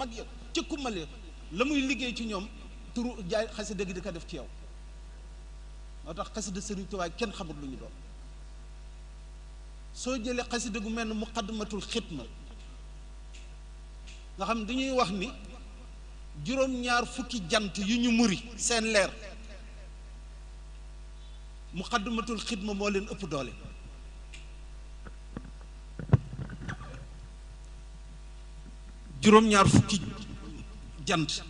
mag ya ca kummale la muy liggéey ci ñoom turu jaay xasida gi di ko def ci yow moo tax xasida Sëriñ Tuubaa kenn xamul lu ñu doon soo jëlee xasida gu mel ne muqaddimatul xidma nga xam dañuy wax ni juróom-ñaar fukki jant yu ñu muri seen leer muqaddimatul xidma moo leen ëpp doole juróom-ñaar fukki jant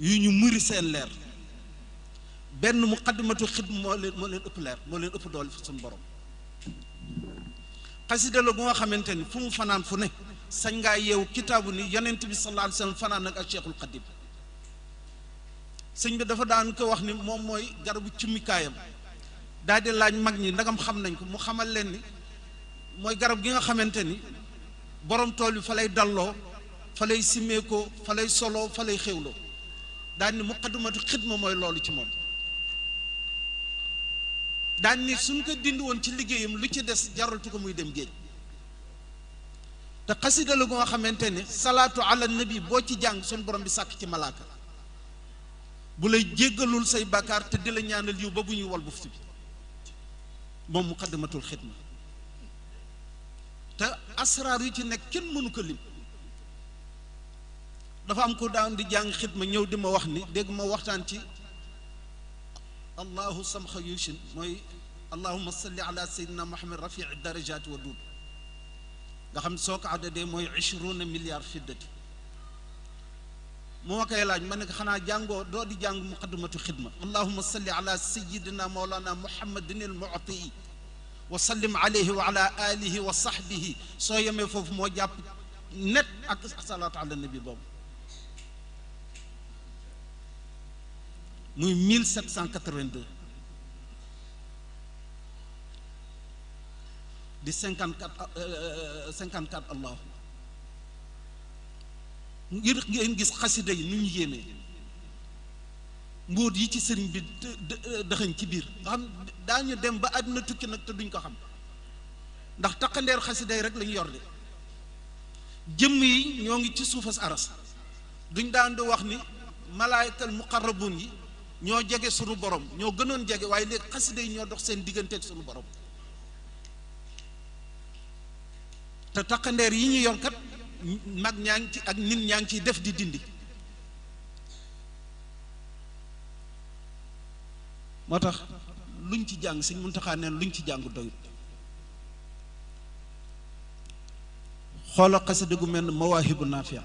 yu ñu muri seen leer benn muqaddimatul xidma moo leen ëpp leer moo leen ëpp doole fi suñu borom xasida la gu nga xamante ni fu mu fanaan fu ne sañ ngaa yeewu kitaabu ni yonent bi sallallahu alayhi wa sallam fanaan ak Cheikhul Xadim sëñ bi dafa daan ko wax ni moom mooy garabu cummikaayam daal di laaj mag ñi ndagam xam nañ ko mu xamal leen ni mooy garab gi nga xamante ni borom tool bi fa lay dalloo fa lay simmeekoo fa lay soloo fa lay xewloo daan ni muqaddimatu xidma mooy loolu ci moom daan ni suñ ko dindi woon ci liggéeyam lu ci des jaratu ko muy dem géej te xasida la nga xamante ne salaatu ala nabi boo ci jàng suñ borom bi sàkk ci malaaka bu lay jéggalul say bàkkaar te di la ñaanal yiw ba bu ñuy wol buftu bi moom muqaddimatul xidma te asraar yu ci nekk kenn mënu ko lim dafa am ko daan di jàng xidma ñëw di ma wax ni dégg ma waxtaan ci allahu samxa yushin mooy allahuma salli ala sayyidina muhammad rafii darajati wa duud nga xam soo ko addadee mooy 20 milliards fiddati moo ma koy laaj ma ne ko xanaa jàngoo doo di jàng muqaddimatu xidma allahuma salli ala sayyidina mawlana muhammadin al mu'ti wa sallim alayhi wa ala alihi wa sahbihi soo yemee foofu moo jàpp net ak salaatu ala nabi boobu muy 1782 di 54 allah ngir ngeen gis xasida yi nu ñu yéemee mbóot yi ci sëriñ bi dëxëñ ci biir nga xam daañu dem ba àdduna tukki nag te duñ ko xam ndax taqandeer xasida yi rek lañu yor de jëmm yi ñoo ngi ci suufas aras duñ daan di wax ni malaayikal muqarrabun yi ñoo jege sunu borom ñoo gënoon jege waaye léegi xasida yi ñoo dox seen digganteeg sunu borom te taqandeer yi ñu yor kat mag ñaa ngi ci ak nit ñaa ngi ciy def di dindi moo tax luñ ci jàng Sëñ Muntaxa neen luñ ci jàng doyut xoola xasida gu mel ne mawaahibu naafia